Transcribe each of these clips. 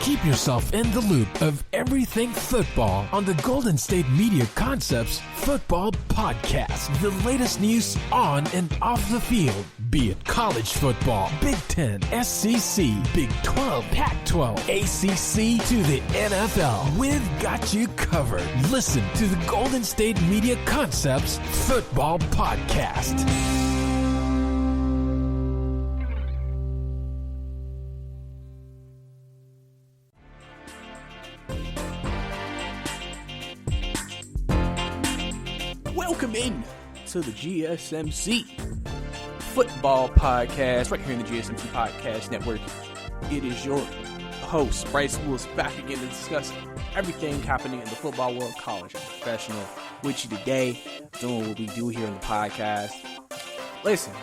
Keep yourself in the loop of everything football on the Golden State Media Concepts Football Podcast. The latest news on and off the field, be it college football, Big Ten, SEC, Big 12, Pac-12, ACC to the NFL. We've got you covered. Listen to the Golden State Media Concepts Football Podcast. Welcome in to the GSMC Football Podcast, right here in the GSMC Podcast Network. It is your host, Brice, who is back again to discuss everything happening in the football world, college and professional, with you today, doing what we do here in the podcast. Listen,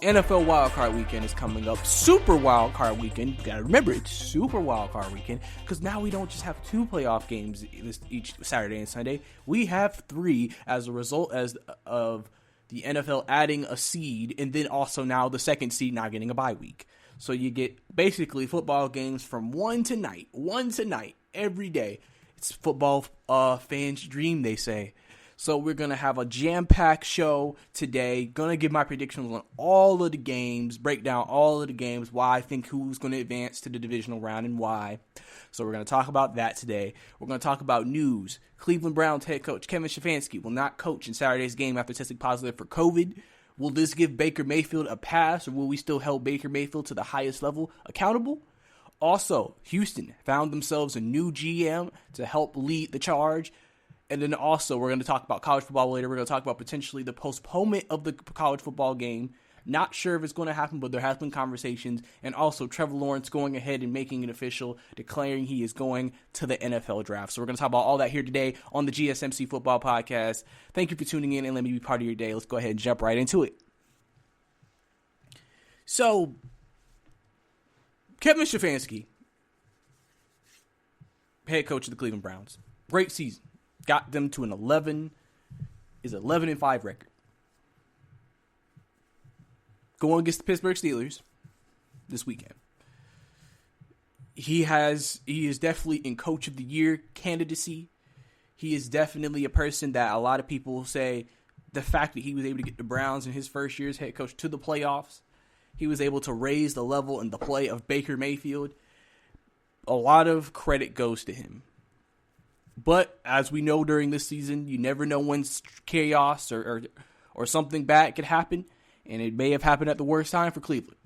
NFL Wildcard Weekend is coming up. Super Wildcard Weekend. You gotta remember, it's Super Wildcard Weekend, because now we don't just have 2 playoff games each Saturday and Sunday. We have 3 as a result of the NFL adding a seed, and then also now the second seed not getting a bye week. So you get basically football games from one to night, every day. It's football fans' dream, they say. So we're going to have a jam-packed show today. Going to give my predictions on all of the games, break down all of the games, why I think who's going to advance to the divisional round and why. So we're going to talk about that today. We're going to talk about news. Cleveland Browns head coach Kevin Stefanski will not coach in Saturday's game after testing positive for COVID. Will this give Baker Mayfield a pass, or will we still hold Baker Mayfield to the highest level accountable? Also, Houston found themselves a new GM to help lead the charge. And then also, we're going to talk about college football later. We're going to talk about potentially the postponement of the college football game. Not sure if it's going to happen, but there has been conversations. And also, Trevor Lawrence going ahead and making it official, declaring he is going to the NFL draft. So we're going to talk about all that here today on the GSMC Football Podcast. Thank you for tuning in and let me be part of your day. Let's go ahead and jump right into it. So, Kevin Stefanski, head coach of the Cleveland Browns. Great season. Got them to an 11-5 record. Going against the Pittsburgh Steelers this weekend. He is definitely in Coach of the Year candidacy. He is definitely a person that a lot of people say the fact that he was able to get the Browns in his first year as head coach to the playoffs. He was able to raise the level and the play of Baker Mayfield. A lot of credit goes to him. But as we know during this season, you never know when chaos or something bad could happen. And it may have happened at the worst time for Cleveland.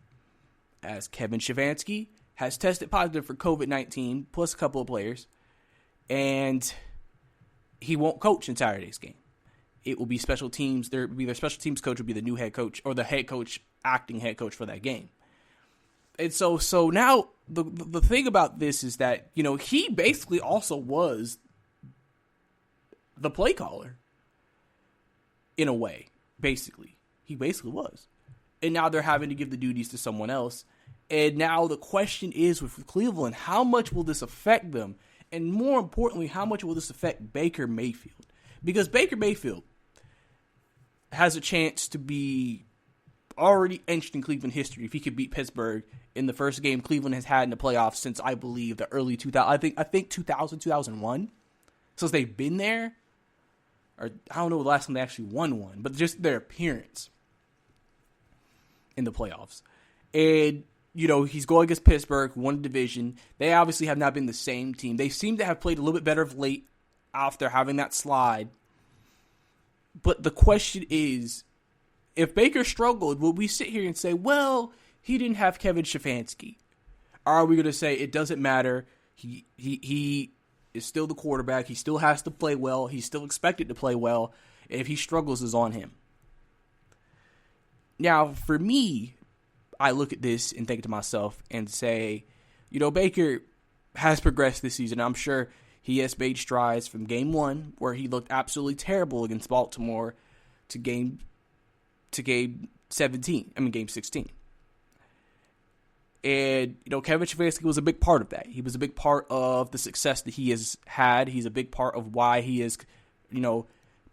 As Kevin Stefanski has tested positive for COVID-19, plus a couple of players. And he won't coach in Saturday's game. It will be special teams. Their special teams coach will be the new head coach, or the head coach, acting head coach for that game. And so now the thing about this is that, he basically also was the play caller in a way, basically. He basically was. And now they're having to give the duties to someone else. And now the question is with Cleveland, how much will this affect them? And more importantly, how much will this affect Baker Mayfield? Because Baker Mayfield has a chance to be already etched in Cleveland history if he could beat Pittsburgh in the first game Cleveland has had in the playoffs since, I believe, the early 2000s. I think 2000, 2001. Since they've been there. Or I don't know the last time they actually won one. But just their appearance in the playoffs. And, he's going against Pittsburgh, won the division. They obviously have not been the same team. They seem to have played a little bit better of late after having that slide. But the question is, if Baker struggled, will we sit here and say, well, he didn't have Kevin Stefanski? Or are we going to say it doesn't matter? He is still the quarterback. He still has to play well. He's still expected to play well. If he struggles, it's on him. Now, for me, I look at this and think to myself and say, Baker has progressed this season. I'm sure he has made strides from game 1, where he looked absolutely terrible against Baltimore, to game 16. And, Kevin Stefanski was a big part of that. He was a big part of the success that he has had. He's a big part of why he is,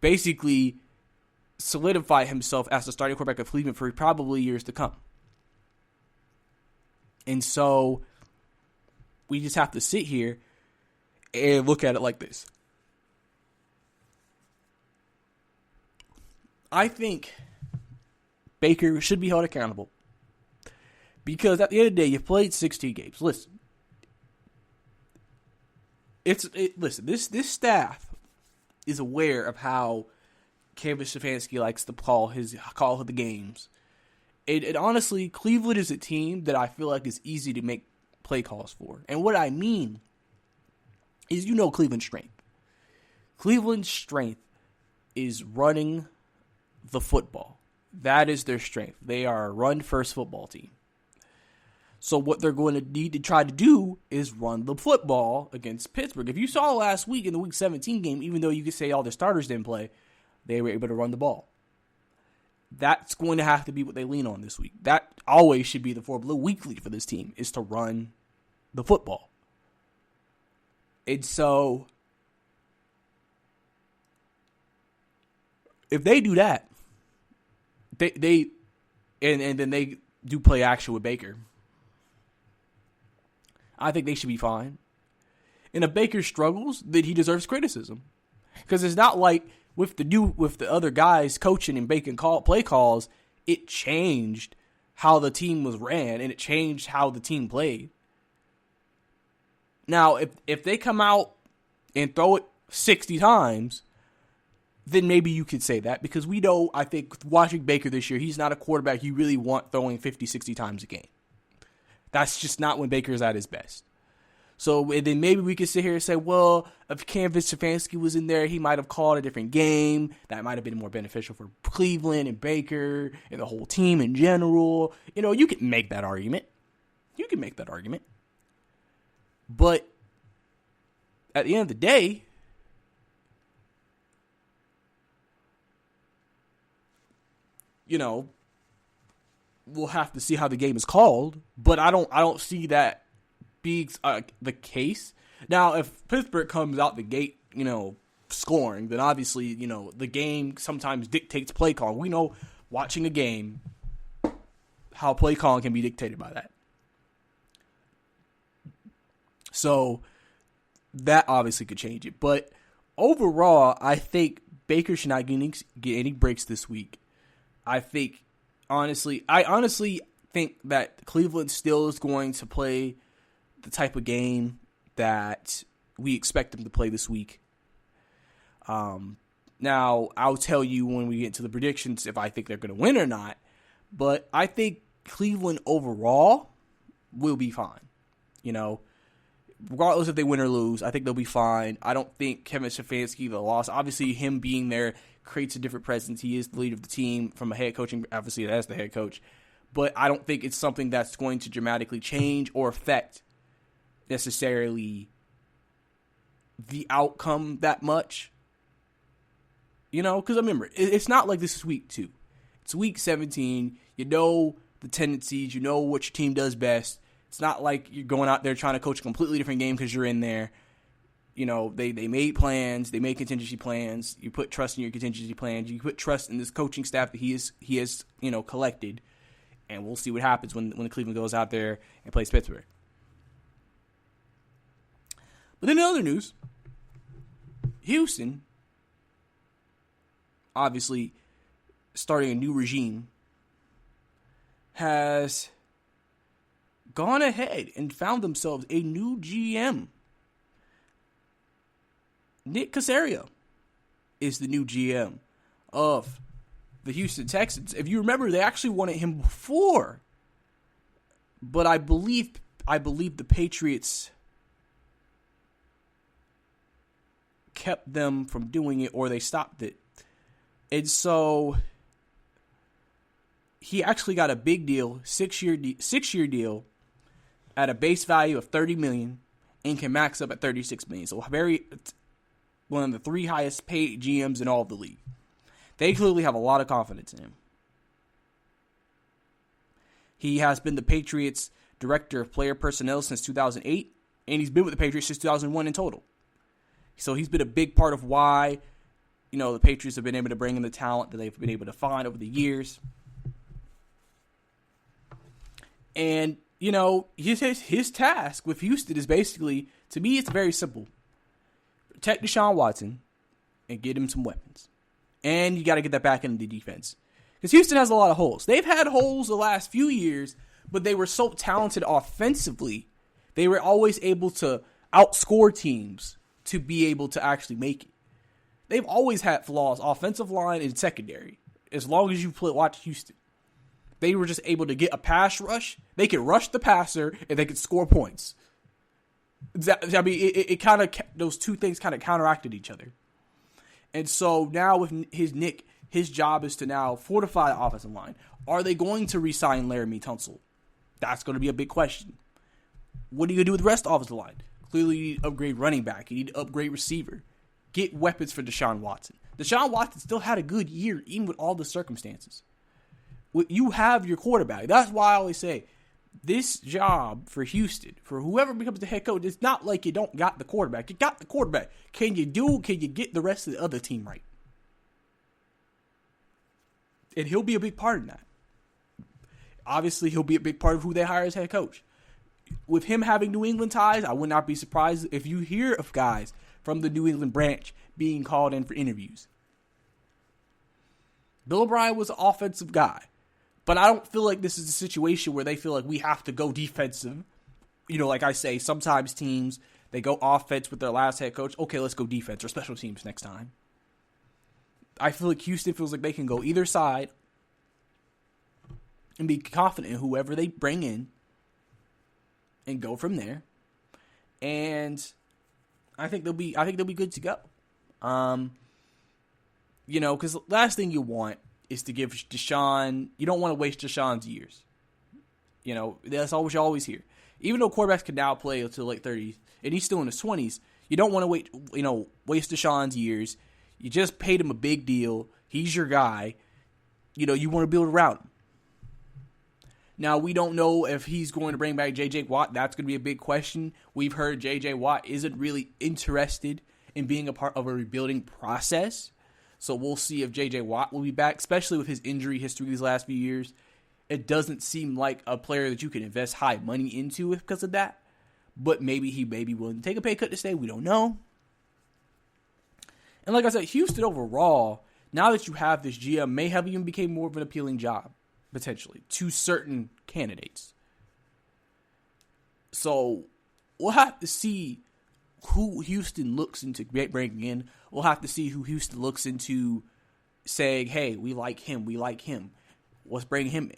basically solidified himself as the starting quarterback of Cleveland for probably years to come. And so we just have to sit here and look at it like this. I think Baker should be held accountable because at the end of the day, you've played 16 games. Listen, this staff is aware of how Kevin Stefanski likes to call the games. And honestly, Cleveland is a team that I feel like is easy to make play calls for. And what I mean is, Cleveland's strength. Cleveland's strength is running the football. That is their strength. They are a run-first football team. So what they're going to need to try to do is run the football against Pittsburgh. If you saw last week in the Week 17 game, even though you could say all the starters didn't play, they were able to run the ball. That's going to have to be what they lean on this week. That always should be the formula weekly for this team, is to run the football. And so, if they do that, they then they do play action with Baker, I think they should be fine. And if Baker struggles, then he deserves criticism. Because it's not like with the other guys coaching and making play calls, it changed how the team was ran and it changed how the team played. Now, if they come out and throw it 60 times, then maybe you could say that, because we know, I think, watching Baker this year, he's not a quarterback you really want throwing 50, 60 times a game. That's just not when Baker's at his best. So then maybe we could sit here and say, well, if Kevin Stefanski was in there, he might have called a different game. That might have been more beneficial for Cleveland and Baker and the whole team in general. You can make that argument. But at the end of the day, we'll have to see how the game is called. But I don't see that being the case. Now, if Pittsburgh comes out the gate, scoring, then obviously, the game sometimes dictates play calling. We know watching a game, how play calling can be dictated by that. So that obviously could change it. But overall, I think Baker should not get any breaks this week. I honestly think that Cleveland still is going to play the type of game that we expect them to play this week. Now, I'll tell you when we get into the predictions if I think they're going to win or not. But I think Cleveland overall will be fine. Regardless if they win or lose, I think they'll be fine. I don't think Kevin Stefanski, the loss, obviously him being there creates a different presence. He is the leader of the team from a head coaching, obviously as the head coach. But I don't think it's something that's going to dramatically change or affect necessarily the outcome that much. Because remember, it's not like this is week 2. It's week 17. You know the tendencies. You know what your team does best. It's not like you're going out there trying to coach a completely different game because you're in there. They made plans. They made contingency plans. You put trust in your contingency plans. You put trust in this coaching staff that he has collected. And we'll see what happens when Cleveland goes out there and plays Pittsburgh. But then in other news, Houston, obviously starting a new regime, has gone ahead and found themselves a new GM. Nick Casario is the new GM of the Houston Texans. If you remember, they actually wanted him before, but I believe the Patriots kept them from doing it, or they stopped it. And so he actually got a big deal, six-year deal at a base value of $30 million and can max up at $36 million. So one of the 3 highest paid GMs in all of the league. They clearly have a lot of confidence in him. He has been the Patriots' director of player personnel since 2008, and he's been with the Patriots since 2001 in total. So he's been a big part of why, the Patriots have been able to bring in the talent that they've been able to find over the years. And, his task with Houston is basically, to me, it's very simple. Protect Deshaun Watson and get him some weapons. And you got to get that back into the defense. Because Houston has a lot of holes. They've had holes the last few years, but they were so talented offensively, they were always able to outscore teams to be able to actually make it. They've always had flaws, offensive line and secondary, as long as you watch Houston. They were just able to get a pass rush. They could rush the passer, and they could score points. It kind of, those two things kind of counteracted each other. And so now with his job is to now fortify the offensive line. Are they going to re-sign Laramie Tunsil? That's going to be a big question. What are you going to do with the rest of the offensive line? Clearly, you need to upgrade running back. You need to upgrade receiver. Get weapons for Deshaun Watson. Deshaun Watson still had a good year, even with all the circumstances. You have your quarterback. That's why I always say, this job for Houston, for whoever becomes the head coach, it's not like you don't got the quarterback. You got the quarterback. Can you get the rest of the other team right? And he'll be a big part in that. Obviously, he'll be a big part of who they hire as head coach. With him having New England ties, I would not be surprised if you hear of guys from the New England branch being called in for interviews. Bill O'Brien was an offensive guy. But I don't feel like this is a situation where they feel like we have to go defensive. Like I say, sometimes teams, they go offense with their last head coach. Okay, let's go defense or special teams next time. I feel like Houston feels like they can go either side and be confident in whoever they bring in and go from there. And I think they'll be good to go. Because the last thing you want is to give Deshaun, you don't want to waste Deshaun's years. That's always you always hear. Even though quarterbacks can now play until late 30s, and he's still in his 20s, you don't want to waste Deshaun's years. You just paid him a big deal. He's your guy. You want to build around him. Now, we don't know if he's going to bring back J.J. Watt. That's going to be a big question. We've heard J.J. Watt isn't really interested in being a part of a rebuilding process. So we'll see if J.J. Watt will be back, especially with his injury history these last few years. It doesn't seem like a player that you can invest high money into because of that. But maybe he may be willing to take a pay cut to stay. We don't know. And like I said, Houston overall, now that you have this GM, may have even become more of an appealing job, potentially, to certain candidates. So we'll have to see who Houston looks into bringing in. We'll have to see who Houston looks into saying, hey, we like him. Let's bring him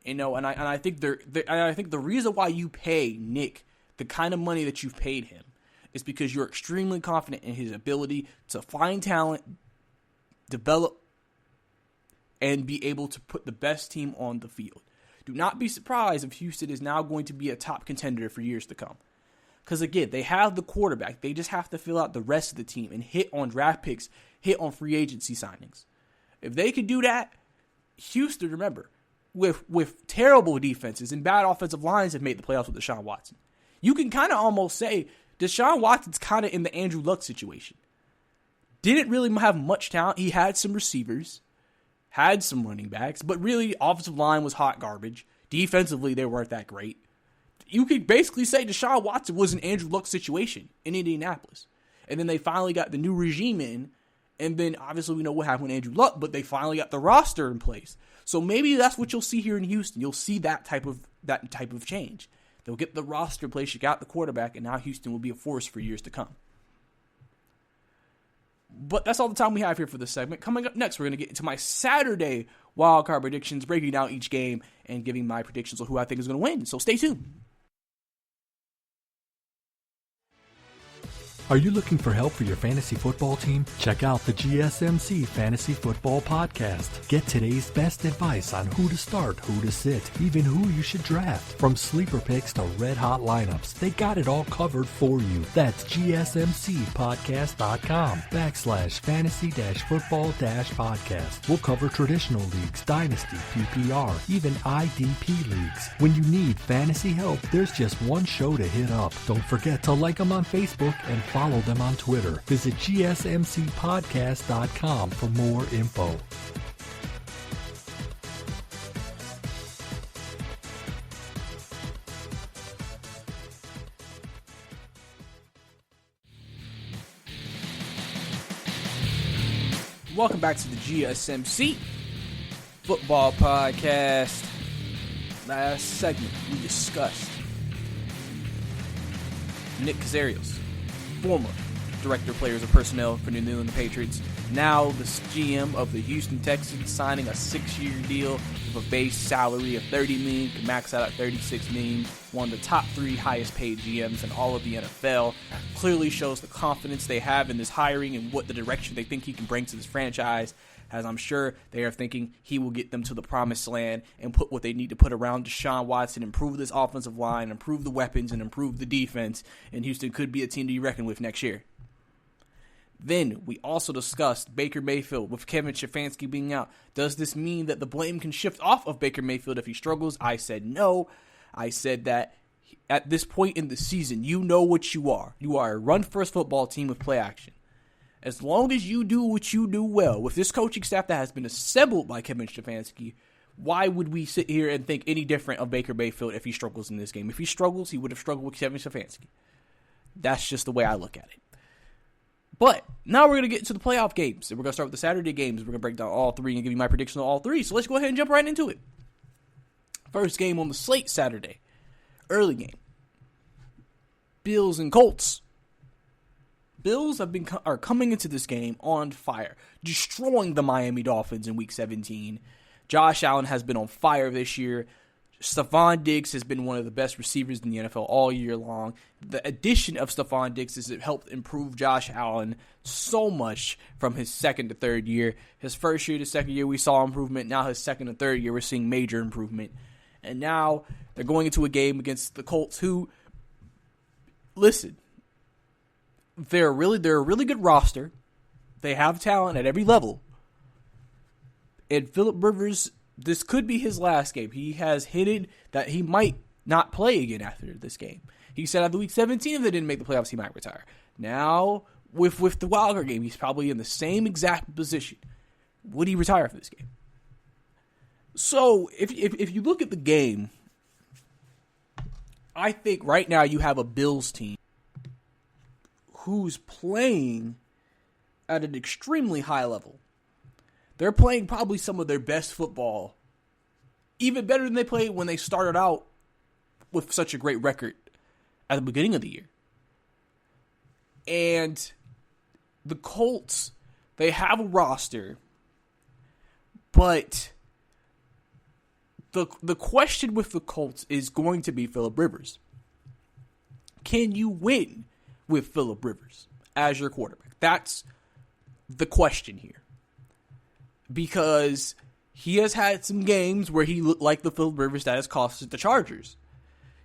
in. And I think the reason why you pay Nick the kind of money that you've paid him is because you're extremely confident in his ability to find talent, develop, and be able to put the best team on the field. Do not be surprised if Houston is now going to be a top contender for years to come. Because, again, they have the quarterback. They just have to fill out the rest of the team and hit on draft picks, hit on free agency signings. If they could do that, Houston, remember, with terrible defenses and bad offensive lines, have made the playoffs with Deshaun Watson. You can kind of almost say Deshaun Watson's kind of in the Andrew Luck situation. Didn't really have much talent. He had some receivers, had some running backs, but really, offensive line was hot garbage. Defensively, they weren't that great. You could basically say Deshaun Watson was an Andrew Luck situation in Indianapolis. And then they finally got the new regime in. And then obviously we know what happened with Andrew Luck, but they finally got the roster in place. So maybe that's what you'll see here in Houston. You'll see that type of change. They'll get the roster in place, you got the quarterback, and now Houston will be a force for years to come. But that's all the time we have here for this segment. Coming up next, we're going to get into my Saturday wildcard predictions, breaking down each game and giving my predictions of who I think is going to win. So stay tuned. Are you looking for help for your fantasy football team? Check out the GSMC Fantasy Football Podcast. Get today's best advice on who to start, who to sit, even who you should draft. From sleeper picks to red-hot lineups, they got it all covered for you. That's gsmcpodcast.com/fantasy-football-podcast. We'll cover traditional leagues, dynasty, PPR, even IDP leagues. When you need fantasy help, there's just one show to hit up. Don't forget to like them on Facebook and follow them on Twitter. Visit gsmcpodcast.com for more info. Welcome back to the GSMC Football Podcast. Last segment, we discussed Nick Casario, former Director of Players and Personnel for New England Patriots, now the GM of the Houston Texans, signing a 6-year deal with a base salary of $30 million, can max out at $36 million. One of the top 3 highest paid GMs in all of the NFL. Clearly shows the confidence they have in this hiring and what the direction they think he can bring to this franchise, as I'm sure they are thinking he will get them to the promised land and put what they need to put around Deshaun Watson, improve this offensive line, improve the weapons, and improve the defense, and Houston could be a team to be reckoned with next year. Then we also discussed Baker Mayfield with Kevin Stefanski being out. Does this mean that the blame can shift off of Baker Mayfield if he struggles? I said no. I said that at this point in the season, you know what you are. You are a run-first football team with play action. As long as you do what you do well, with this coaching staff that has been assembled by Kevin Stefanski, why would we sit here and think any different of Baker Mayfield if he struggles in this game? If he struggles, he would have struggled with Kevin Stefanski. That's just the way I look at it. But now we're going to get into the playoff games. And we're going to start with the Saturday games. We're going to break down all 3 and give you my prediction on all 3. So let's go ahead and jump right into it. First game on the slate Saturday. Early game. Bills and Colts. Bills are coming into this game on fire, destroying the Miami Dolphins in Week 17. Josh Allen has been on fire this year. Stephon Diggs has been one of the best receivers in the NFL all year long. The addition of Stephon Diggs has helped improve Josh Allen so much from his second to third year. His first year to second year, we saw improvement. Now his second and third year, we're seeing major improvement. And now they're going into a game against the Colts who, listen, they're a really good roster. They have talent at every level. And Phillip Rivers, this could be his last game. He has hinted that he might not play again after this game. He said after Week 17, if they didn't make the playoffs, he might retire. Now, with the wildcard game, he's probably in the same exact position. Would he retire for this game? So, if you look at the game, I think right now you have a Bills team who's playing at an extremely high level. They're playing probably some of their best football, even better than they played when they started out with such a great record at the beginning of the year. And the Colts, they have a roster, but the question with the Colts is going to be Phillip Rivers. Can you win with Phillip Rivers as your quarterback? That's the question here. Because he has had some games where he looked like the Phillip Rivers that has costed the Chargers.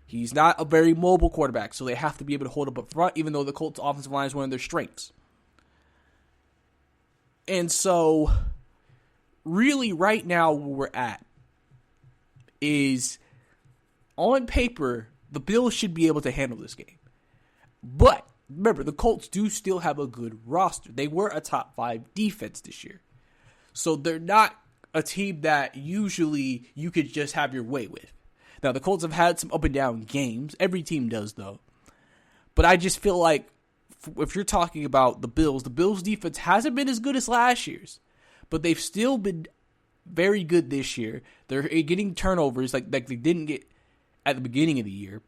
He's not a very mobile quarterback, so they have to be able to hold up front, even though the Colts' offensive line is one of their strengths. And so, really, right now, where we're at is, on paper, the Bills should be able to handle this game. But, remember, the Colts do still have a good roster. They were a top 5 defense this year. So they're not a team that usually you could just have your way with. Now, the Colts have had some up and down games. Every team does, though. But I just feel like if you're talking about the Bills defense hasn't been as good as last year's. But they've still been very good this year. They're getting turnovers like they didn't get at the beginning of the year.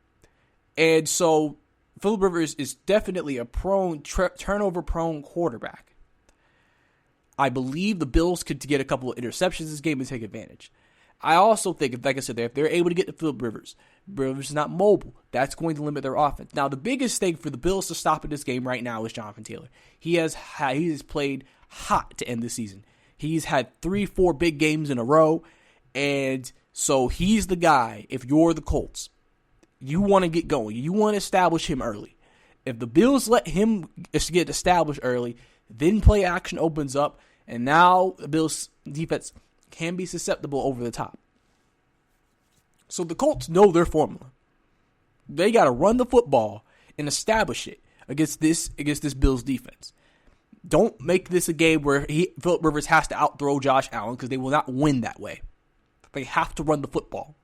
And so Phillip Rivers is definitely a turnover-prone quarterback. I believe the Bills could get a couple of interceptions this game and take advantage. I also think, like I said, if they're able to get to Phillip Rivers is not mobile. That's going to limit their offense. Now, the biggest thing for the Bills to stop in this game right now is Jonathan Taylor. He has played hot to end the season. He's had 3-4 big games in a row, and so he's the guy. If you're the Colts, you want to get going. You want to establish him early. If the Bills let him get established early, then play action opens up, and now the Bills' defense can be susceptible over the top. So the Colts know their formula. They got to run the football and establish it against this Bills defense. Don't make this a game where Phillip Rivers has to outthrow Josh Allen, because they will not win that way. They have to run the football.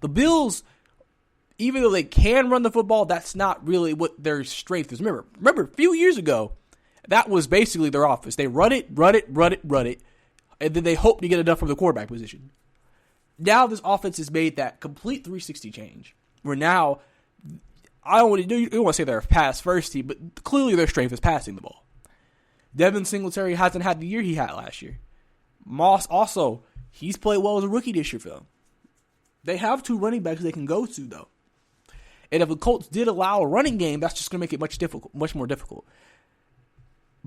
The Bills, even though they can run the football, that's not really what their strength is. Remember, a few years ago, That was basically their offense. They run it, and then they hope to get enough from the quarterback position. Now this offense has made that complete 360 change, where now, I don't want to say they're a pass-first team, but clearly their strength is passing the ball. Devin Singletary hasn't had the year he had last year. Moss also, he's played well as a rookie this year for them. They have 2 running backs they can go to, though. And if the Colts did allow a running game, that's just going to make it much more difficult.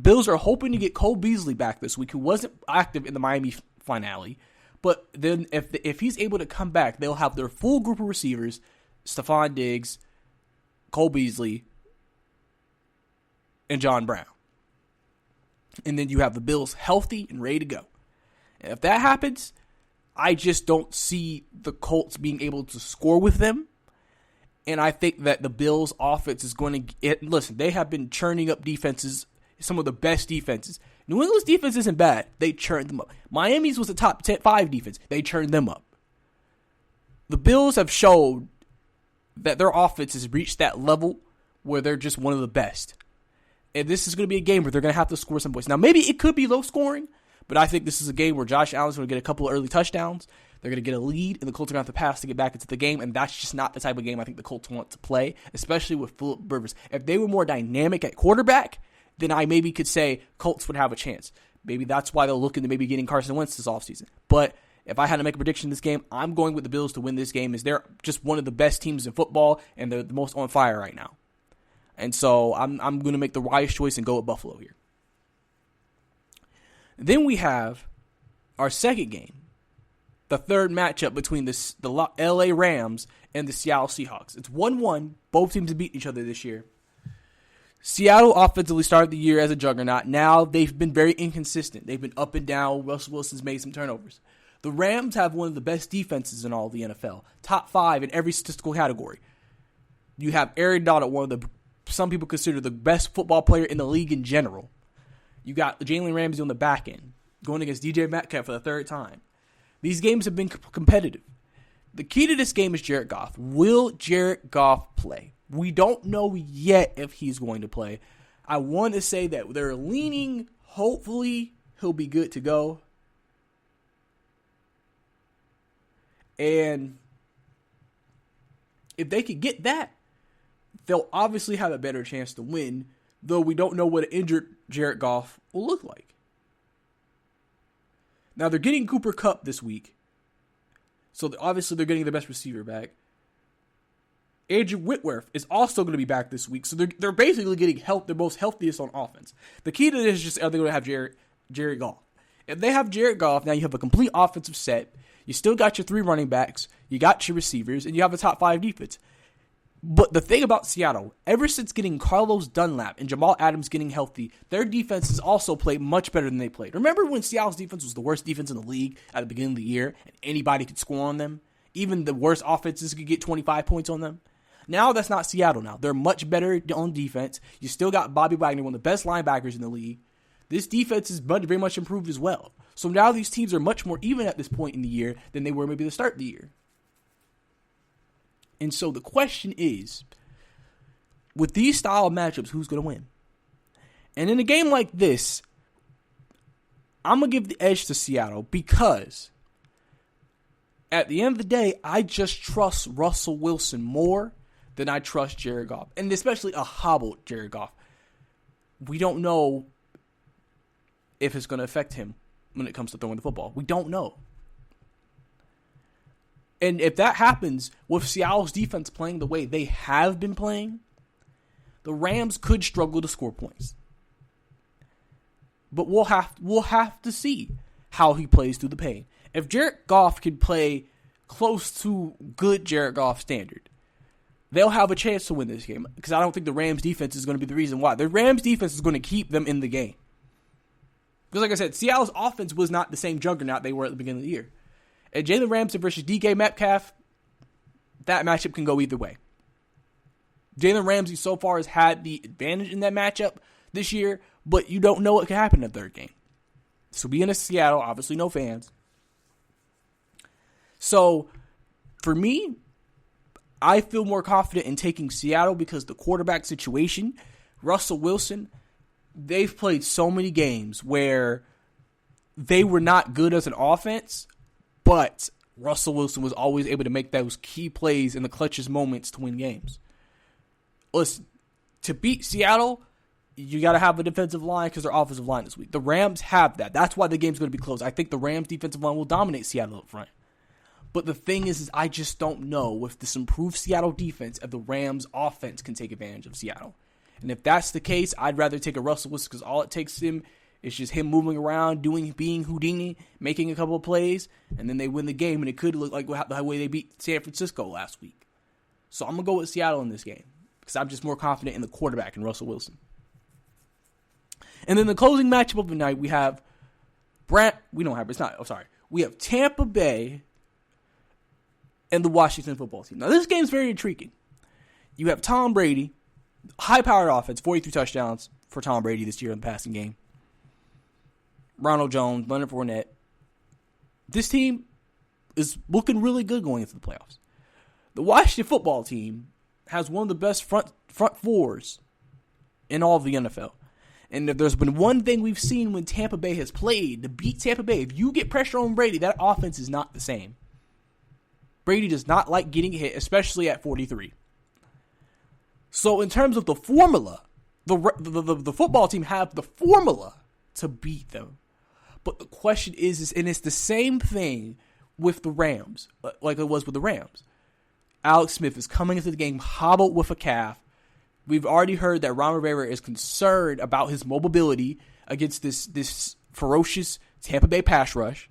Bills are hoping to get Cole Beasley back this week, who wasn't active in the Miami finale. But then if he's able to come back, they'll have their full group of receivers, Stephon Diggs, Cole Beasley, and John Brown. And then you have the Bills healthy and ready to go. And if that happens, I just don't see the Colts being able to score with them. And I think that the Bills' offense is going to listen, they have been churning up defenses, some of the best defenses. New England's defense isn't bad. They churned them up. Miami's was a top 5 defense. They churned them up. The Bills have showed that their offense has reached that level where they're just one of the best. And this is going to be a game where they're going to have to score some points. Now, maybe it could be low scoring, but I think this is a game where Josh Allen's going to get a couple of early touchdowns. They're going to get a lead, and the Colts are going to have to pass to get back into the game, and that's just not the type of game I think the Colts want to play, especially with Phillip Rivers. If they were more dynamic at quarterback, then I maybe could say Colts would have a chance. Maybe that's why they'll look into maybe getting Carson Wentz this offseason. But if I had to make a prediction in this game, I'm going with the Bills to win this game, as they're just one of the best teams in football, and they're the most on fire right now. And so I'm going to make the wise choice and go with Buffalo here. Then we have our second game, the third matchup between the LA Rams and the Seattle Seahawks. It's 1-1. Both teams have beaten each other this year. Seattle offensively started the year as a juggernaut. Now they've been very inconsistent. They've been up and down. Russell Wilson's made some turnovers. The Rams have one of the best defenses in all of the NFL. Top 5 in every statistical category. You have Aaron Donald, one of the some people consider the best football player in the league in general. You got Jalen Ramsey on the back end, going against DJ Metcalf for the third time. These games have been competitive. The key to this game is Jared Goff. Will Jared Goff play? We don't know yet if he's going to play. I want to say that they're leaning, hopefully he'll be good to go. And if they could get that, they'll obviously have a better chance to win, though we don't know what an injured Jared Goff will look like. Now, they're getting Cooper Kupp this week, so obviously they're getting the best receiver back. Andrew Whitworth is also going to be back this week, so they're basically getting the most healthiest on offense. The key to this is just, are they going to have Jared Goff? If they have Jared Goff, now you have a complete offensive set. You still got your 3 running backs, you got your receivers, and you have a top 5 defense. But the thing about Seattle, ever since getting Carlos Dunlap and Jamal Adams getting healthy, their defense has also played much better than they played. Remember when Seattle's defense was the worst defense in the league at the beginning of the year, and anybody could score on them? Even the worst offenses could get 25 points on them? Now that's not Seattle now. They're much better on defense. You still got Bobby Wagner, one of the best linebackers in the league. This defense is very much improved as well. So now these teams are much more even at this point in the year than they were maybe at the start of the year. And so the question is, with these style of matchups, who's going to win? And in a game like this, I'm going to give the edge to Seattle because at the end of the day, I just trust Russell Wilson more than I trust Jared Goff. And especially a hobbled Jared Goff. We don't know if it's going to affect him when it comes to throwing the football. We don't know. And if that happens, with Seattle's defense playing the way they have been playing, the Rams could struggle to score points. But we'll have to see how he plays through the pain. If Jared Goff can play close to good Jared Goff standard, they'll have a chance to win this game. Because I don't think the Rams defense is going to be the reason why. The Rams defense is going to keep them in the game. Because like I said, Seattle's offense was not the same juggernaut they were at the beginning of the year. And Jalen Ramsey versus DK Metcalf, that matchup can go either way. Jalen Ramsey so far has had the advantage in that matchup this year, but you don't know what can happen in the third game. So being in Seattle, obviously no fans. So for me, I feel more confident in taking Seattle because the quarterback situation, Russell Wilson, they've played so many games where they were not good as an offense, but Russell Wilson was always able to make those key plays in the clutchest moments to win games. Listen, to beat Seattle, you got to have a defensive line because their offensive line is weak. The Rams have that. That's why the game's going to be close. I think the Rams' defensive line will dominate Seattle up front. But the thing is I just don't know if this improved Seattle defense if the Rams' offense can take advantage of Seattle. And if that's the case, I'd rather take a Russell Wilson because all it takes him is just him moving around, being Houdini, making a couple of plays, and then they win the game. And it could look like the way they beat San Francisco last week. So I'm going to go with Seattle in this game because I'm just more confident in the quarterback and Russell Wilson. And then the closing matchup of the night, we have we have Tampa Bay and the Washington football team. Now, this game's very intriguing. You have Tom Brady, high-powered offense, 43 touchdowns for Tom Brady this year in the passing game. Ronald Jones, Leonard Fournette. This team is looking really good going into the playoffs. The Washington football team has one of the best front fours in all of the NFL. And if there's been one thing we've seen when Tampa Bay has played to beat Tampa Bay, if you get pressure on Brady, that offense is not the same. Brady does not like getting hit, especially at 43. So in terms of the formula, the football team have the formula to beat them. But the question is, and it's the same thing with the Rams, like it was with the Rams. Alex Smith is coming into the game hobbled with a calf. We've already heard that Ron Rivera is concerned about his mobility against this ferocious Tampa Bay pass rush.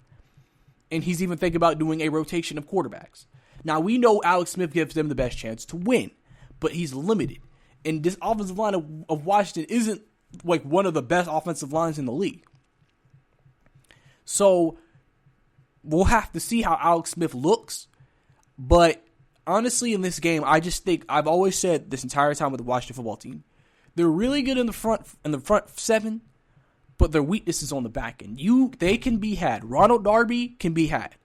And he's even thinking about doing a rotation of quarterbacks. Now, we know Alex Smith gives them the best chance to win, but he's limited. And this offensive line of Washington isn't like one of the best offensive lines in the league. So we'll have to see how Alex Smith looks. But honestly, in this game, I just think I've always said this entire time with the Washington football team, they're really good in the front seven, but their weakness is on the back end. They can be had. Ronald Darby can be had.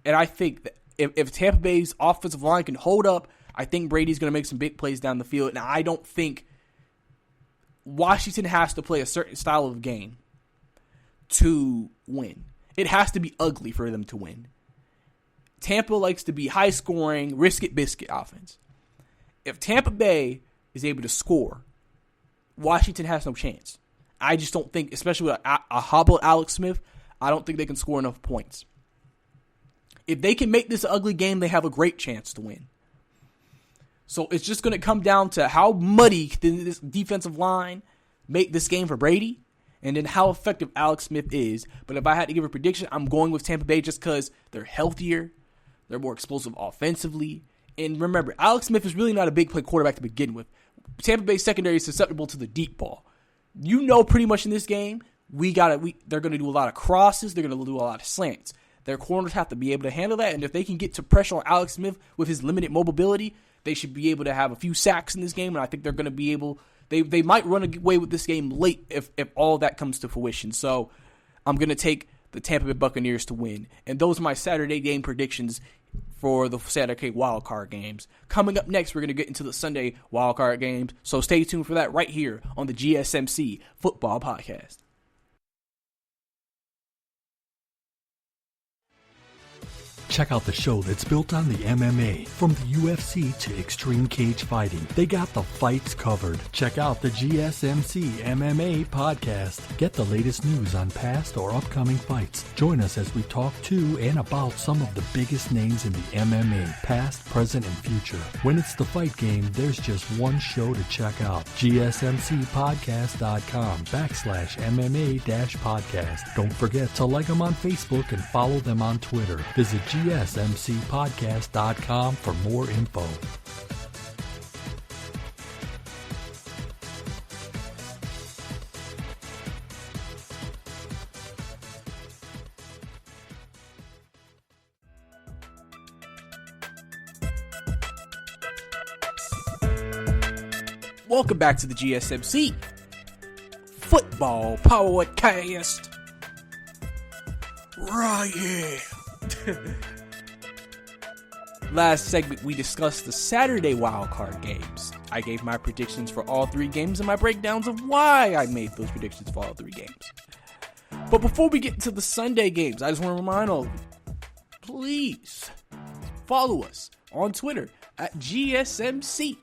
And I think that if Tampa Bay's offensive line can hold up, I think Brady's going to make some big plays down the field. And I don't think Washington has to play a certain style of game to win. It has to be ugly for them to win. Tampa likes to be high-scoring, risk-it-biscuit offense. If Tampa Bay is able to score, Washington has no chance. I just don't think, especially with a hobbled Alex Smith, I don't think they can score enough points. If they can make this an ugly game, they have a great chance to win. So it's just going to come down to how muddy can this defensive line make this game for Brady, and then how effective Alex Smith is. But if I had to give a prediction, I'm going with Tampa Bay just because they're healthier, they're more explosive offensively. And remember, Alex Smith is really not a big play quarterback to begin with. Tampa Bay's secondary is susceptible to the deep ball. You know pretty much in this game, they're going to do a lot of crosses, they're going to do a lot of slants. Their corners have to be able to handle that, and if they can get to pressure on Alex Smith with his limited mobility, they should be able to have a few sacks in this game, and I think they're going to be able. They might run away with this game late if all that comes to fruition. So I'm going to take the Tampa Bay Buccaneers to win, and those are my Saturday game predictions for the Saturday wildcard games. Coming up next, we're going to get into the Sunday wildcard games, so stay tuned for that right here on the GSMC Football Podcast. Check out the show that's built on the MMA, from the UFC to extreme cage fighting. They got the fights covered. Check out the GSMC MMA podcast. Get the latest news on past or upcoming fights. Join us as we talk to and about some of the biggest names in the MMA, past, present, and future. When it's the fight game, there's just one show to check out. GSMCpodcast.com/MMA-podcast. Don't forget to like them on Facebook and follow them on Twitter. Visit GSMCpodcast.com for more info. Welcome back to the GSMC Football Podcast. Right here. Last segment, we discussed the Saturday wildcard games. I gave my predictions for all 3 games and my breakdowns of why I made those predictions for all 3 games. But before we get to the Sunday games, I just want to remind all of you, please follow us on Twitter at GSMC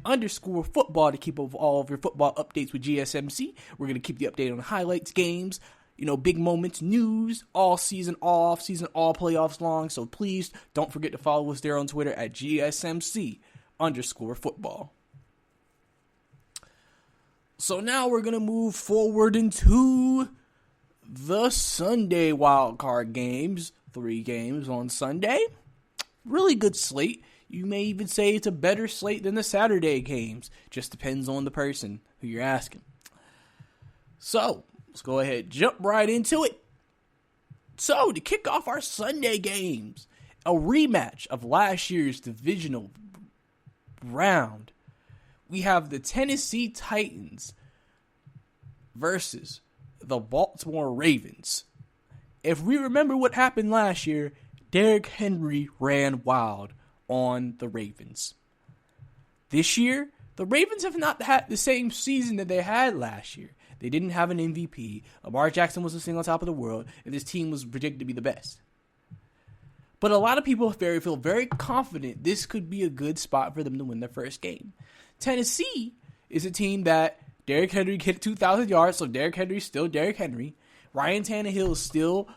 _football to keep up with all of your football updates with GSMC. We're going to keep you updated on highlights, games, big moments, news, all season, all off season, all playoffs long. So please don't forget to follow us there on Twitter at GSMC _football. So now we're going to move forward into the Sunday wildcard games. 3 games on Sunday. Really good slate. You may even say it's a better slate than the Saturday games. Just depends on the person who you're asking. So, let's go ahead and jump right into it. So, to kick off our Sunday games, a rematch of last year's divisional round, we have the Tennessee Titans versus the Baltimore Ravens. If we remember what happened last year, Derrick Henry ran wild on the Ravens. This year, the Ravens have not had the same season that they had last year. They didn't have an MVP. Lamar Jackson was the single top of the world, and this team was predicted to be the best. But a lot of people feel very confident this could be a good spot for them to win their first game. Tennessee is a team that Derrick Henry hit 2,000 yards, so Derrick Henry's still Derrick Henry. Ryan Tannehill still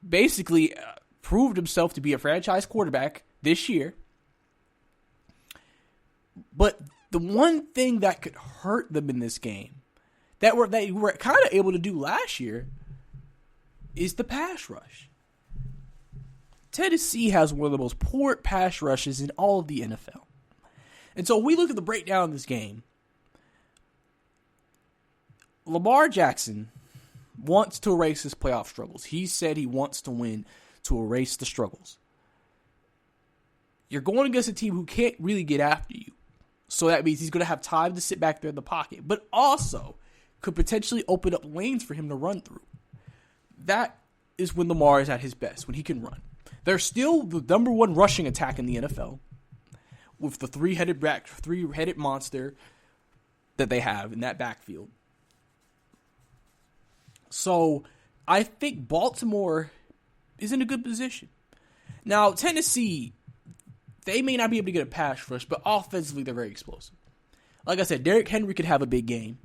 basically proved himself to be a franchise quarterback this year. But the one thing that could hurt them in this game, that they were kind of able to do last year, is the pass rush. Tennessee has one of the most poor pass rushes in all of the NFL. And so we look at the breakdown of this game. Lamar Jackson wants to erase his playoff struggles. He said he wants to win to erase the struggles. You're going against a team who can't really get after you. So that means he's going to have time to sit back there in the pocket, but also could potentially open up lanes for him to run through. That is when Lamar is at his best, when he can run. They're still the number 1 rushing attack in the NFL with the three-headed monster that they have in that backfield. So I think Baltimore is in a good position. Now, Tennessee, they may not be able to get a pass rush, but offensively they're very explosive. Like I said, Derrick Henry could have a big game.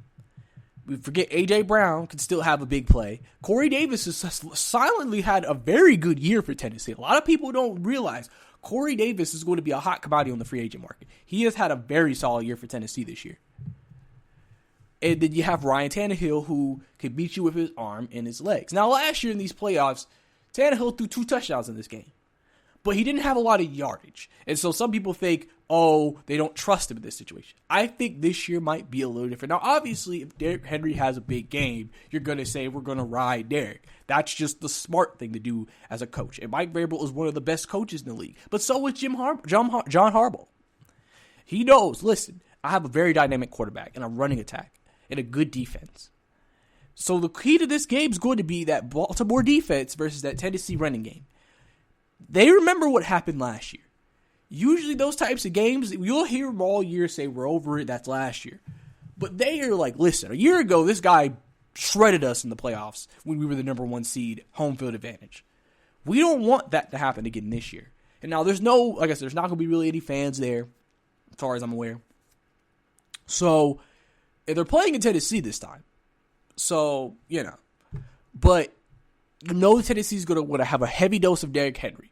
We forget A.J. Brown could still have a big play. Corey Davis has silently had a very good year for Tennessee. A lot of people don't realize Corey Davis is going to be a hot commodity on the free agent market. He has had a very solid year for Tennessee this year. And then you have Ryan Tannehill, who could beat you with his arm and his legs. Now, last year in these playoffs, Tannehill threw 2 touchdowns in this game. But he didn't have a lot of yardage. And so some people think, they don't trust him in this situation. I think this year might be a little different. Now, obviously, if Derrick Henry has a big game, you're going to say, we're going to ride Derrick. That's just the smart thing to do as a coach. And Mike Vrabel is one of the best coaches in the league. But so is John Harbaugh. He knows, listen, I have a very dynamic quarterback and a running attack and a good defense. So the key to this game is going to be that Baltimore defense versus that Tennessee running game. They remember what happened last year. Usually those types of games, you'll hear them all year say, we're over it, that's last year. But they are like, listen, a year ago, this guy shredded us in the playoffs when we were the number 1 seed, home field advantage. We don't want that to happen again this year. And now there's not going to be really any fans there, as far as I'm aware. So, they're playing in Tennessee this time. So, But, Tennessee's going to have a heavy dose of Derrick Henry.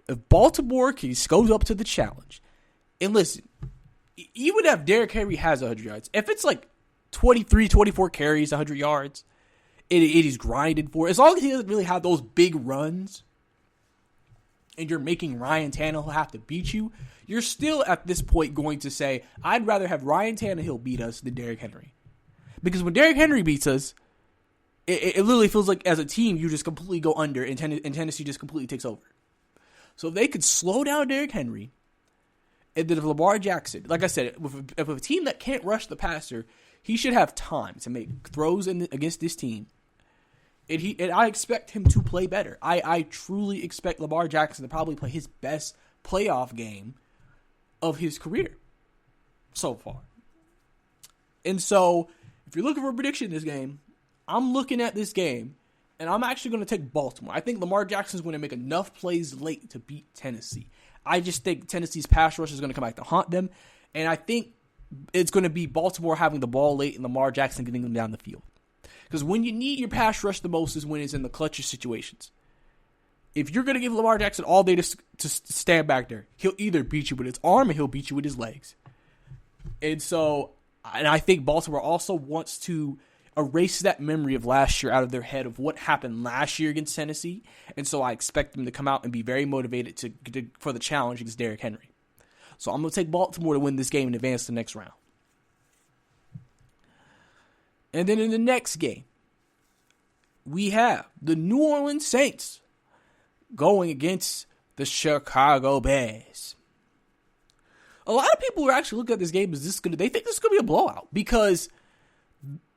If Baltimore can goes up to the challenge, and listen, even if Derrick Henry has 100 yards, if it's like 23, 24 carries, 100 yards, it is grinded for. As long as he doesn't really have those big runs, and you're making Ryan Tannehill have to beat you, you're still at this point going to say, I'd rather have Ryan Tannehill beat us than Derrick Henry. Because when Derrick Henry beats us, it literally feels like as a team, you just completely go under, and Tennessee just completely takes over. So if they could slow down Derrick Henry, and then if Lamar Jackson, like I said, if a team that can't rush the passer, he should have time to make throws against this team. And I expect him to play better. I truly expect Lamar Jackson to probably play his best playoff game of his career. so far. And so, if you're looking for a prediction in this game, I'm looking at this game, and I'm actually going to take Baltimore. I think Lamar Jackson's going to make enough plays late to beat Tennessee. I just think Tennessee's pass rush is going to come back to haunt them, and I think it's going to be Baltimore having the ball late and Lamar Jackson getting them down the field. Because when you need your pass rush the most is when it's in the clutchest situations. If you're going to give Lamar Jackson all day to stand back there, he'll either beat you with his arm or he'll beat you with his legs. And I think Baltimore also wants to erase that memory of last year out of their head of what happened last year against Tennessee. And so I expect them to come out and be very motivated for the challenge against Derrick Henry. So I'm going to take Baltimore to win this game and advance to the next round. And then in the next game, we have the New Orleans Saints going against the Chicago Bears. A lot of people are actually looking at this game as they think this is going to be a blowout because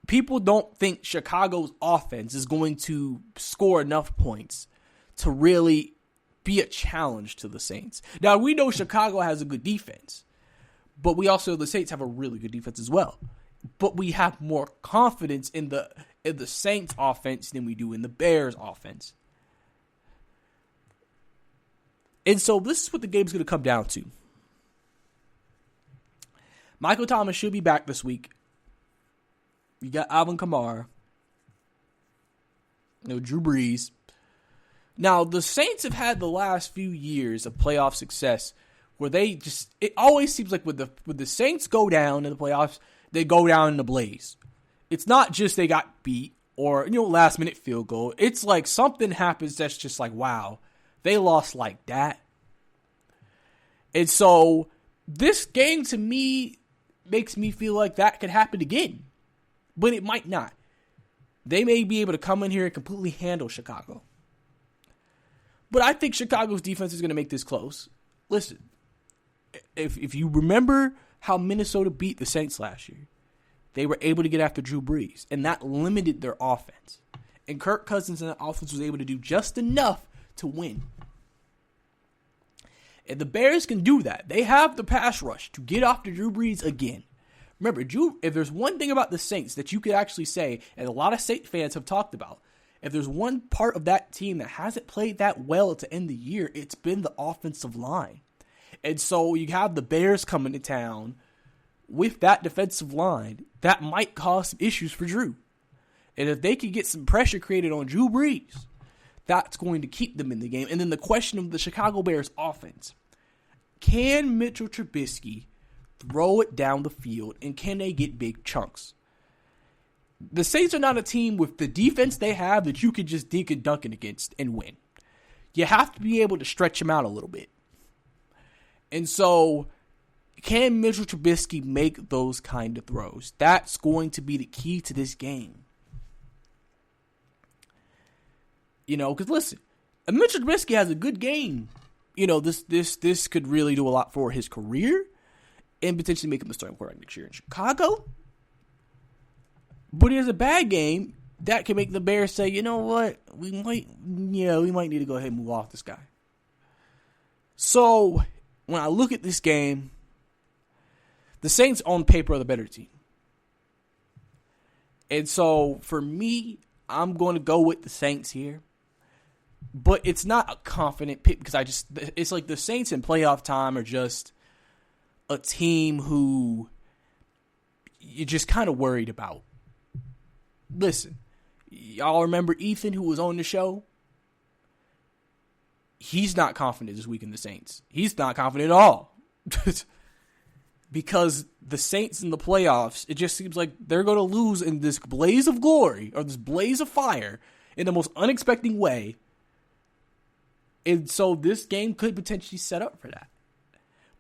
people don't think Chicago's offense is going to score enough points to really be a challenge to the Saints. Now, we know Chicago has a good defense, but we also, the Saints have a really good defense as well. But we have more confidence in the Saints offense than we do in the Bears offense. And so this is what the game's going to come down to. Michael Thomas should be back this week. You got Alvin Kamara. Drew Brees. Now, the Saints have had the last few years of playoff success where it always seems like when the Saints go down in the playoffs, they go down in a blaze. It's not just they got beat or, last minute field goal. It's like something happens that's just like, wow, they lost like that. And so this game to me makes me feel like that could happen again. But it might not. They may be able to come in here and completely handle Chicago. But I think Chicago's defense is going to make this close. Listen, if you remember how Minnesota beat the Saints last year, they were able to get after Drew Brees, and that limited their offense. And Kirk Cousins and the offense was able to do just enough to win. And the Bears can do that. They have the pass rush to get after Drew Brees again. Remember, if there's one thing about the Saints that you could actually say, and a lot of Saints fans have talked about, if there's one part of that team that hasn't played that well to end the year, it's been the offensive line. And so you have the Bears coming to town with that defensive line. That might cause some issues for Drew. And if they can get some pressure created on Drew Brees, that's going to keep them in the game. And then the question of the Chicago Bears offense. Can Mitchell Trubisky throw it down the field, and can they get big chunks? The Saints are not a team with the defense they have that you could just dink and dunk it against and win. You have to be able to stretch them out a little bit. And so, can Mitchell Trubisky make those kind of throws? That's going to be the key to this game. Because listen, Mitchell Trubisky has a good game. This could really do a lot for his career and potentially make him the starting quarterback next year in Chicago. But he has a bad game that can make the Bears say, you know what, we might need to go ahead and move off this guy. So when I look at this game, the Saints on paper are the better team. And so for me, I'm going to go with the Saints here. But it's not a confident pick because it's like the Saints in playoff time are just a team who you're just kind of worried about. Listen, y'all remember Ethan who was on the show? He's not confident this week in the Saints. He's not confident at all. Because the Saints in the playoffs, it just seems like they're going to lose in this blaze of glory or this blaze of fire in the most unexpected way. And so this game could potentially set up for that.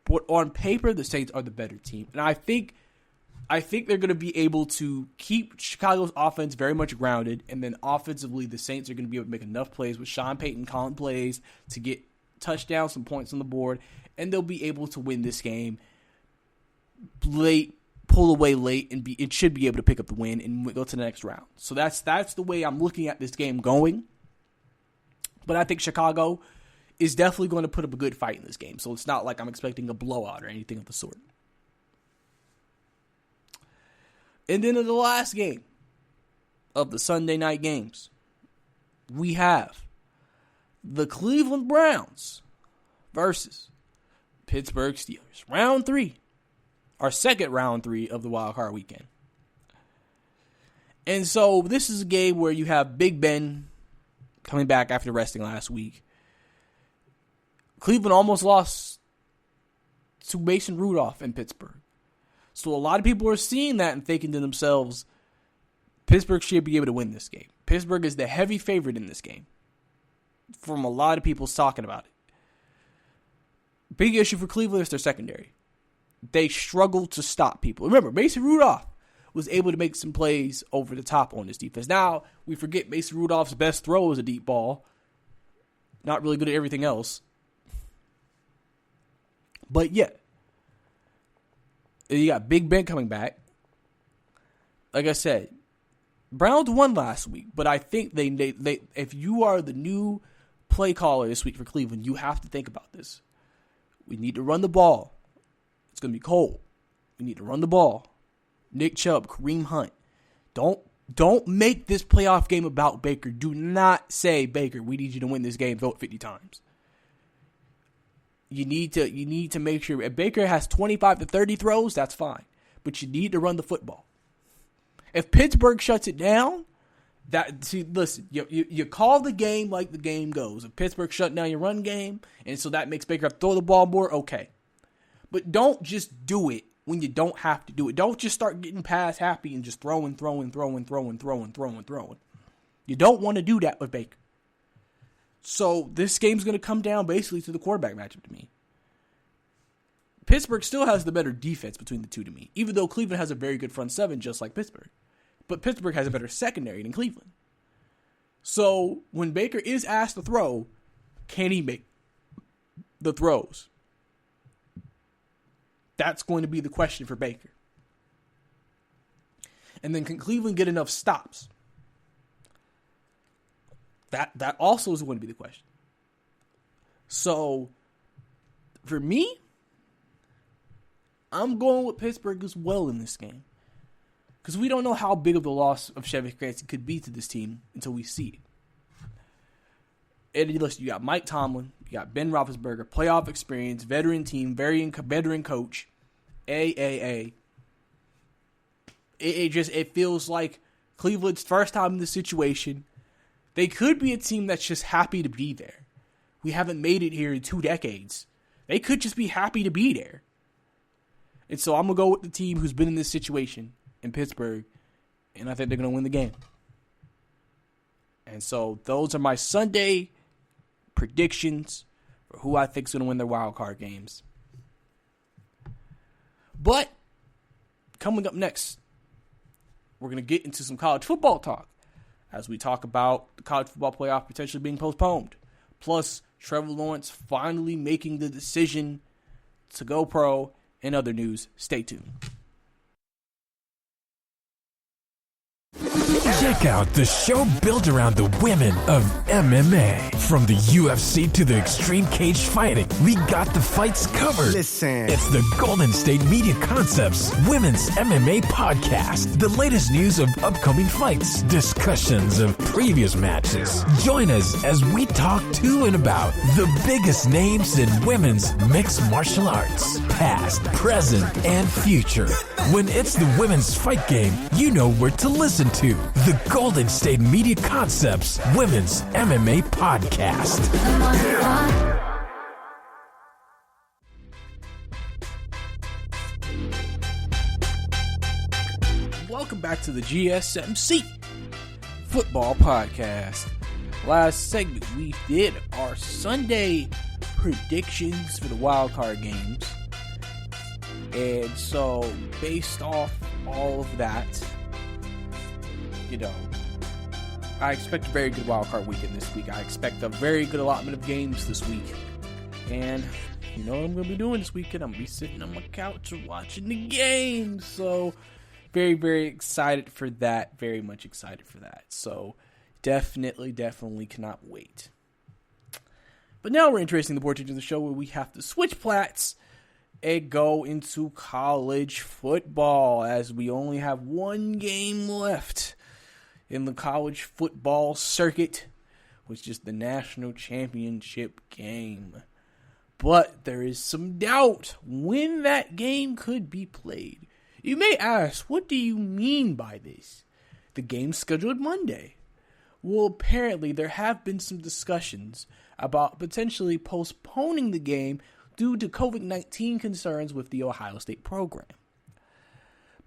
But on paper, the Saints are the better team. And I think they're going to be able to keep Chicago's offense very much grounded. And then offensively, the Saints are going to be able to make enough plays with Sean Payton calling plays to get touchdowns, some points on the board. And they'll be able to win this game late, pull away late, and it should be able to pick up the win and go to the next round. So that's the way I'm looking at this game going. But I think Chicago is definitely going to put up a good fight in this game. So it's not like I'm expecting a blowout or anything of the sort. And then in the last game of the Sunday night games, we have the Cleveland Browns versus Pittsburgh Steelers. Round 3. Our second round 3 of the wild card weekend. And so this is a game where you have Big Ben coming back after resting last week. Cleveland almost lost to Mason Rudolph in Pittsburgh. So a lot of people are seeing that and thinking to themselves, Pittsburgh should be able to win this game. Pittsburgh is the heavy favorite in this game. From a lot of people talking about it. Big issue for Cleveland is their secondary. They struggle to stop people. Remember, Mason Rudolph was able to make some plays over the top on this defense. Now, we forget Mason Rudolph's best throw is a deep ball. Not really good at everything else. But yeah. You got Big Ben coming back. Like I said, Browns won last week, but I think they if you are the new play caller this week for Cleveland, you have to think about this. We need to run the ball. It's going to be cold. We need to run the ball. Nick Chubb, Kareem Hunt. Don't make this playoff game about Baker. Do not say, Baker, we need you to win this game. Throw it 50 times. You need to make sure if Baker has 25 to 30 throws, that's fine. But you need to run the football. If Pittsburgh shuts it down, listen, you call the game like the game goes. If Pittsburgh shut down your run game, and so that makes Baker have to throw the ball more, okay. But don't just do it when you don't have to do it. Don't just start getting pass happy and just throwing. You don't want to do that with Baker. So this game's going to come down basically to the quarterback matchup to me. Pittsburgh still has the better defense between the two to me, even though Cleveland has a very good front seven just like Pittsburgh. But Pittsburgh has a better secondary than Cleveland. So when Baker is asked to throw, can he make the throws? That's going to be the question for Baker. And then can Cleveland get enough stops? That also is going to be the question. So, for me, I'm going with Pittsburgh as well in this game. Because we don't know how big of the loss of Chevy Cranston could be to this team until we see it. And listen, you got Mike Tomlin, you got Ben Roethlisberger, playoff experience, veteran team, veteran coach, It feels like Cleveland's first time in this situation. They could be a team that's just happy to be there. We haven't made it here in 2 decades. They could just be happy to be there. And so I'm going to go with the team who's been in this situation in Pittsburgh, and I think they're going to win the game. And so those are my Sunday predictions for who I think is going to win their wild card games. But coming up next, we're going to get into some college football talk as we talk about the college football playoff potentially being postponed. Plus, Trevor Lawrence finally making the decision to go pro, and other news. Stay tuned. Check out the show built around the women of MMA. From the UFC to the extreme cage fighting, we got the fights covered. Listen. It's the Golden State Media Concepts Women's MMA Podcast. The latest news of upcoming fights, discussions of previous matches. Join us as we talk to and about the biggest names in women's mixed martial arts. Past, present, and future. When it's the women's fight game, you know where to listen to. The Golden State Media Concepts Women's MMA Podcast. Welcome back to the GSMC Football Podcast. Last segment, we did our Sunday predictions for the wild card games. And so, based off all of that, I expect a very good wildcard weekend this week. I expect a very good allotment of games this week. And you know what I'm going to be doing this weekend? I'm going to be sitting on my couch and watching the games. So, very, very excited for that. Very much excited for that. So, definitely cannot wait. But now we're interested in the portion of the show where we have to switch plats and go into college football, as we only have one game left in the college football circuit, which is the national championship game. But there is some doubt when that game could be played. You may ask, what do you mean by this? The game's scheduled Monday. Well, apparently there have been some discussions about potentially postponing the game due to COVID-19 concerns with the Ohio State program.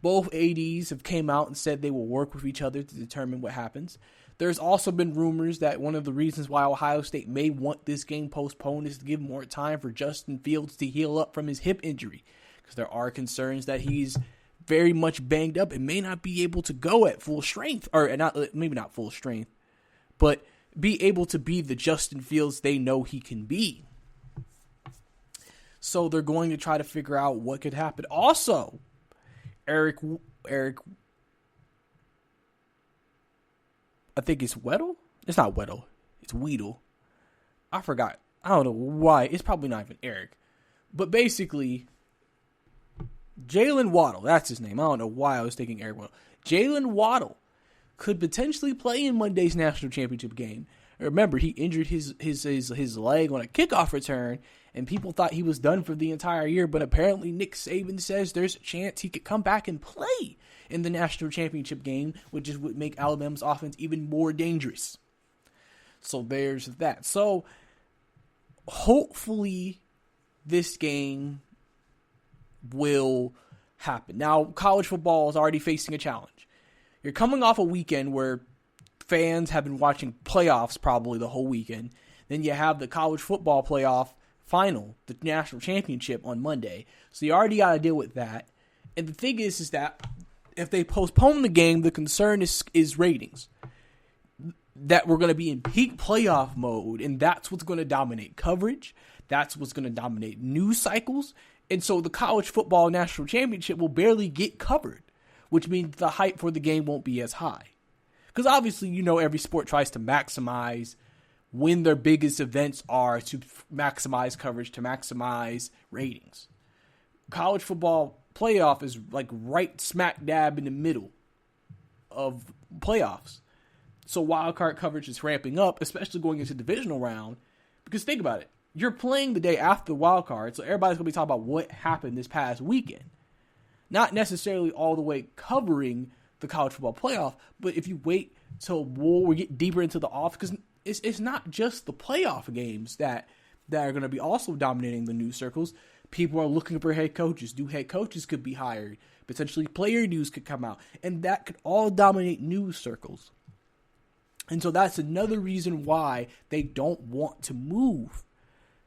Both ADs have came out and said they will work with each other to determine what happens. There's also been rumors that one of the reasons why Ohio State may want this game postponed is to give more time for Justin Fields to heal up from his hip injury, because there are concerns that he's very much banged up and may not be able to go at full strength, or maybe not full strength, but be able to be the Justin Fields they know he can be. So they're going to try to figure out what could happen. Also, Eric, I think it's Weddle? It's not Weddle. It's Weedle. I forgot. I don't know why. It's probably not even Eric. But basically, Jalen Waddle, that's his name. I don't know why I was thinking Eric Weddle. Jalen Waddle could potentially play in Monday's national championship game. Remember, he injured his leg on a kickoff return, and people thought he was done for the entire year, but apparently Nick Saban says there's a chance he could come back and play in the national championship game, which would make Alabama's offense even more dangerous. So there's that. So hopefully this game will happen. Now, college football is already facing a challenge. You're coming off a weekend where fans have been watching playoffs probably the whole weekend. Then you have the college football playoff final, the national championship on Monday. So you already got to deal with that. And the thing is that if they postpone the game, the concern is ratings. That we're going to be in peak playoff mode, and that's what's going to dominate coverage. That's what's going to dominate news cycles. And so the college football national championship will barely get covered, which means the hype for the game won't be as high. Because obviously, every sport tries to maximize when their biggest events are to maximize coverage, to maximize ratings. College football playoff is like right smack dab in the middle of playoffs. So wildcard coverage is ramping up, especially going into divisional round. Because think about it. You're playing the day after the wildcard, so everybody's going to be talking about what happened this past weekend. Not necessarily all the way covering the college football playoff, but if you wait till we get deeper into the off, because it's not just the playoff games that are going to be also dominating the news circles. People are looking for head coaches. New head coaches could be hired. Potentially player news could come out, and that could all dominate news circles. And so that's another reason why they don't want to move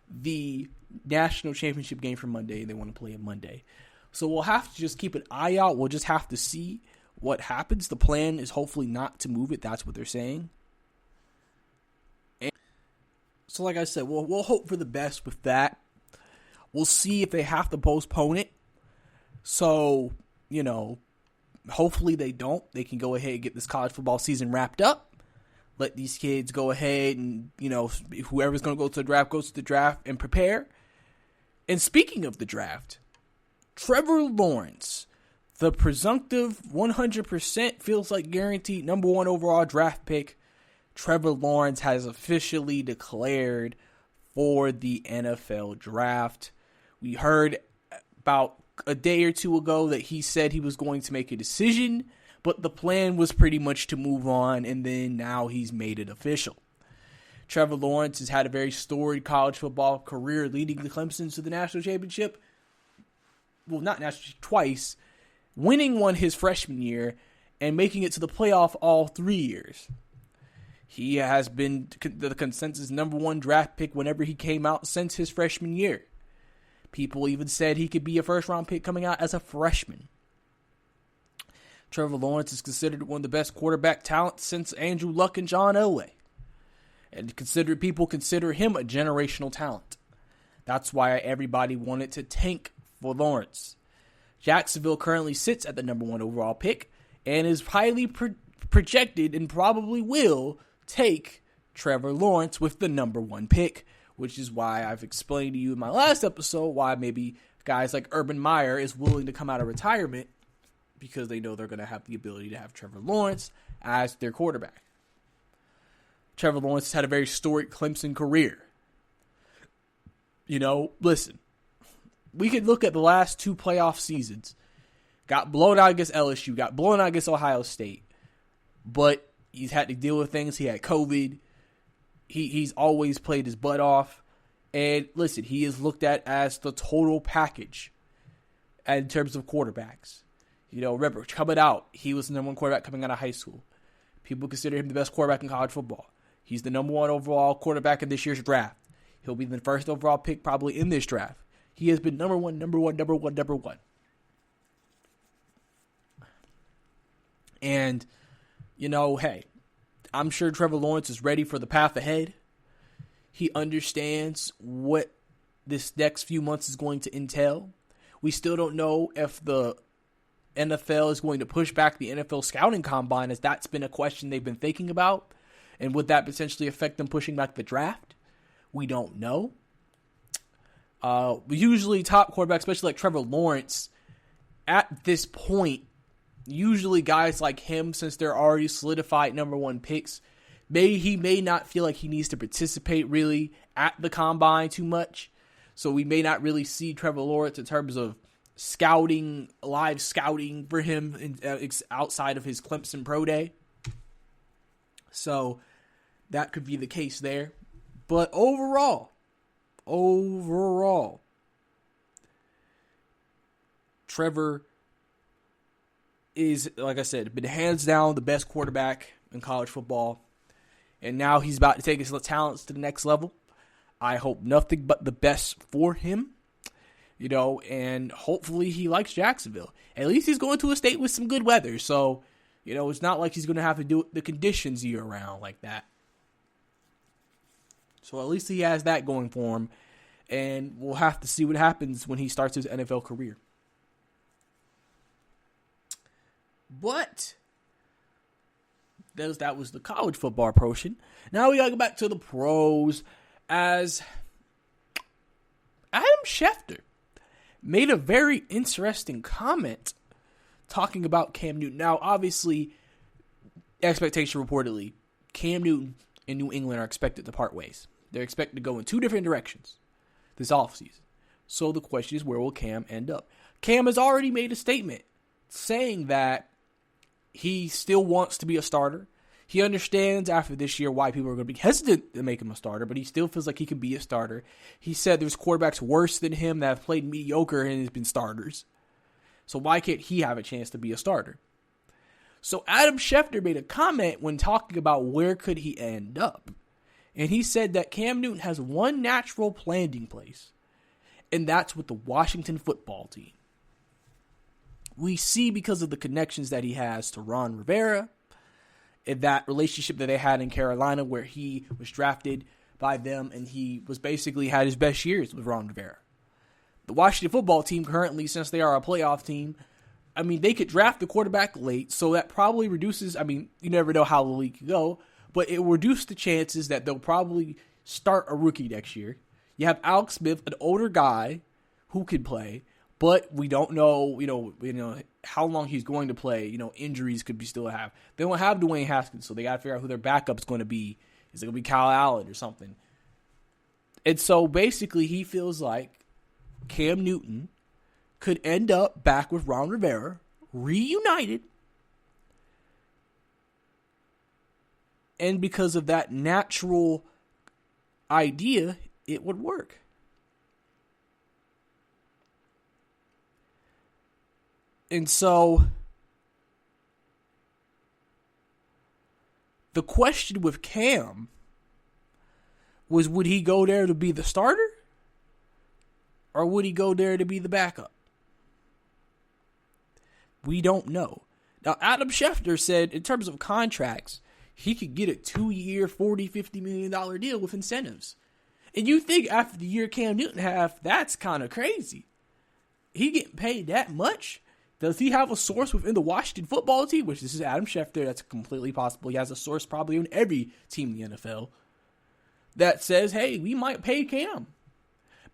the national championship game for Monday. They want to play it Monday. So we'll have to just keep an eye out. We'll just have to see what happens. The plan is hopefully not to move it. That's what they're saying. And so like I said, we'll hope for the best with that. We'll see if they have to postpone it. So, hopefully they don't. They can go ahead and get this college football season wrapped up. Let these kids go ahead and, whoever's going to go to the draft goes to the draft and prepare. And speaking of the draft, Trevor Lawrence, the presumptive 100% feels like guaranteed number 1 overall draft pick, Trevor Lawrence has officially declared for the NFL draft. We heard about a day or two ago that he said he was going to make a decision, but the plan was pretty much to move on, and then now he's made it official. Trevor Lawrence has had a very storied college football career, leading the Clemson to the national championship. Well, not national, twice, winning one his freshman year and making it to the playoff all 3 years. He has been the consensus number 1 draft pick whenever he came out since his freshman year. People even said he could be a first-round pick coming out as a freshman. Trevor Lawrence is considered one of the best quarterback talents since Andrew Luck and John Elway. And people consider him a generational talent. That's why everybody wanted to tank for Lawrence. Jacksonville currently sits at the number 1 overall pick and is highly projected and probably will take Trevor Lawrence with the number 1 pick, which is why I've explained to you in my last episode why maybe guys like Urban Meyer is willing to come out of retirement because they know they're going to have the ability to have Trevor Lawrence as their quarterback. Trevor Lawrence has had a very storied Clemson career. You know, listen, we could look at the last 2 playoff seasons. Got blown out against LSU, got blown out against Ohio State. But he's had to deal with things. He had COVID. He's always played his butt off. And listen, he is looked at as the total package in terms of quarterbacks. You know, remember, coming out, he was the number 1 quarterback coming out of high school. People consider him the best quarterback in college football. He's the number 1 overall quarterback in this year's draft. He'll be the first overall pick probably in this draft. He has been number one. And, you know, hey, I'm sure Trevor Lawrence is ready for the path ahead. He understands what this next few months is going to entail. We still don't know if the NFL is going to push back the NFL scouting combine, as that's been a question they've been thinking about. And would that potentially affect them pushing back the draft? We don't know. Usually top quarterbacks, especially like Trevor Lawrence, at this point, usually guys like him, since they're already solidified number 1 picks, he may not feel like he needs to participate really at the combine too much. So we may not really see Trevor Lawrence in terms of scouting, live scouting for him outside of his Clemson Pro Day. So that could be the case there. But overall, Trevor is, like I said, been hands down the best quarterback in college football. And now he's about to take his talents to the next level. I hope nothing but the best for him. You know, and hopefully he likes Jacksonville. At least he's going to a state with some good weather. So, you know, it's not like he's going to have to do the conditions year-round like that. So at least he has that going for him. And we'll have to see what happens when he starts his NFL career. But that was the college football portion. Now we got to go back to the pros, as Adam Schefter made a very interesting comment talking about Cam Newton. Now, obviously, expectation reportedly, Cam Newton and New England are expected to part ways. They're expected to go in 2 different directions this offseason. So the question is, where will Cam end up? Cam has already made a statement saying that he still wants to be a starter. He understands after this year why people are going to be hesitant to make him a starter, but he still feels like he can be a starter. He said there's quarterbacks worse than him that have played mediocre and has been starters. So why can't he have a chance to be a starter? So Adam Schefter made a comment when talking about where could he end up. And he said that Cam Newton has one natural landing place, and that's with the Washington football team. We see, because of the connections that he has to Ron Rivera, and that relationship that they had in Carolina where he was drafted by them and he was basically had his best years with Ron Rivera. The Washington football team currently, since they are a playoff team, I mean, they could draft the quarterback late, so that probably reduces, I mean, you never know how the league could go, but it will reduce the chances that they'll probably start a rookie next year. You have Alex Smith, an older guy who could play, but we don't know, you know how long he's going to play. You know, injuries could be still have. They don't have Dwayne Haskins, so they got to figure out who their backup's going to be. Is it going to be Kyle Allen or something? And so basically, he feels like Cam Newton could end up back with Ron Rivera, reunited, and because of that natural idea, it would work. And so the question with Cam was, would he go there to be the starter? Or would he go there to be the backup? We don't know. Now, Adam Schefter said, in terms of contracts, he could get a 2-year, $40, $50 million deal with incentives. And you think after the year Cam Newton have, that's kind of crazy. He getting paid that much? Does he have a source within the Washington football team? Which, this is Adam Schefter. That's completely possible. He has a source probably on every team in the NFL that says, hey, we might pay Cam.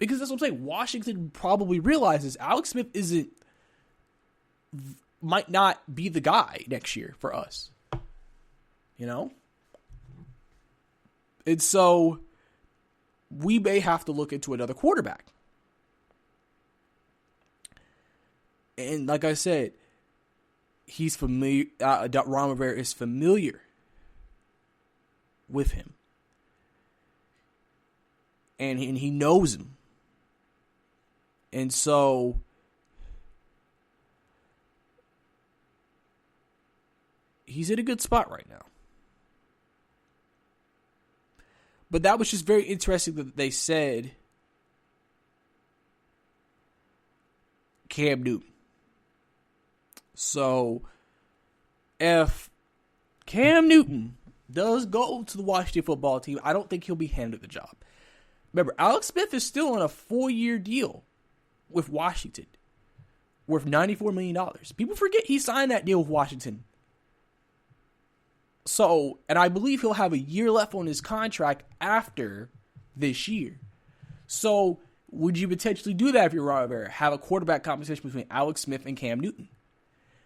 Because that's what I'm saying. Washington probably realizes Alex Smith might not be the guy next year for us. You know? And so we may have to look into another quarterback. And like I said, he's familiar. Ron Rivera is familiar with him. And he knows him. And so he's in a good spot right now. But that was just very interesting that they said Cam Newton. So if Cam Newton does go to the Washington football team, I don't think he'll be handed the job. Remember, Alex Smith is still on a 4-year deal with Washington worth $94 million. People forget he signed that deal with Washington. So, and I believe he'll have a year left on his contract after this year. So, would you potentially do that if you're Ron Rivera? Have a quarterback competition between Alex Smith and Cam Newton?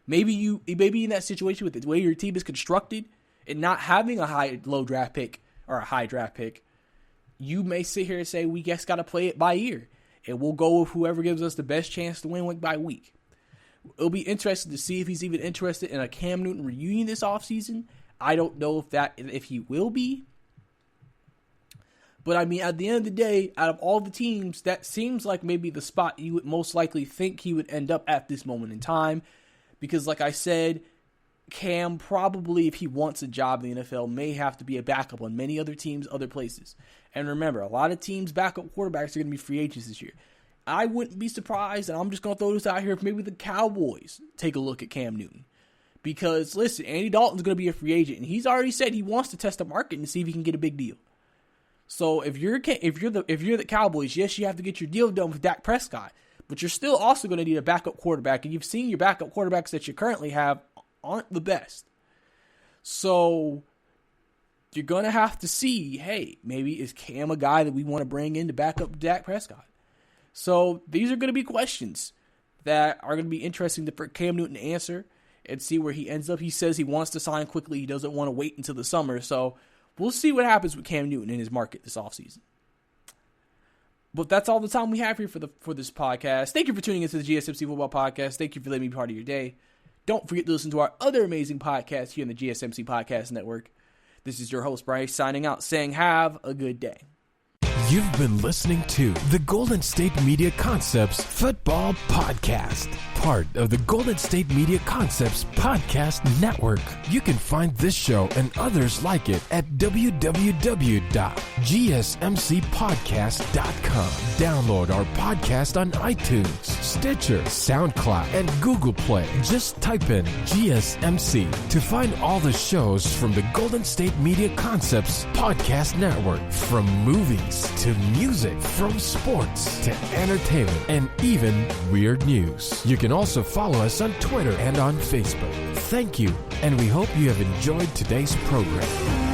Maybe in that situation with the way your team is constructed and not having a high draft pick, you may sit here and say, we just got to play it by ear. And we'll go with whoever gives us the best chance to win week by week. It'll be interesting to see if he's even interested in a Cam Newton reunion this offseason. I don't know if he will be. But I mean, at the end of the day, out of all the teams, that seems like maybe the spot you would most likely think he would end up at this moment in time. Because like I said, Cam probably, if he wants a job in the NFL, may have to be a backup on many other teams, other places. And remember, a lot of teams' backup quarterbacks are going to be free agents this year. I wouldn't be surprised, and I'm just going to throw this out here, if maybe the Cowboys take a look at Cam Newton. Because, listen, Andy Dalton's going to be a free agent, and he's already said he wants to test the market and see if he can get a big deal. So if you're the Cowboys, yes, you have to get your deal done with Dak Prescott, but you're still also going to need a backup quarterback, and you've seen your backup quarterbacks that you currently have aren't the best. So you're going to have to see, hey, maybe is Cam a guy that we want to bring in to back up Dak Prescott? So these are going to be questions that are going to be interesting for Cam Newton to answer and see where he ends up. He says he wants to sign quickly. He doesn't want to wait until the summer. So we'll see what happens with Cam Newton in his market this offseason. But that's all the time we have here for this podcast. Thank you for tuning into the GSMC Football Podcast. Thank you for letting me be part of your day. Don't forget to listen to our other amazing podcasts here in the GSMC Podcast Network. This is your host, Brice, signing out, saying have a good day. You've been listening to the Golden State Media Concepts Football Podcast, part of the Golden State Media Concepts Podcast Network. You can find this show and others like it at www.gsmcpodcast.com. Download our podcast on iTunes, Stitcher, SoundCloud, and Google Play. Just type in GSMC to find all the shows from the Golden State Media Concepts Podcast Network, from movies to music, from sports to entertainment, and even weird news. You can also follow us on Twitter and on Facebook. Thank you, and we hope you have enjoyed today's program.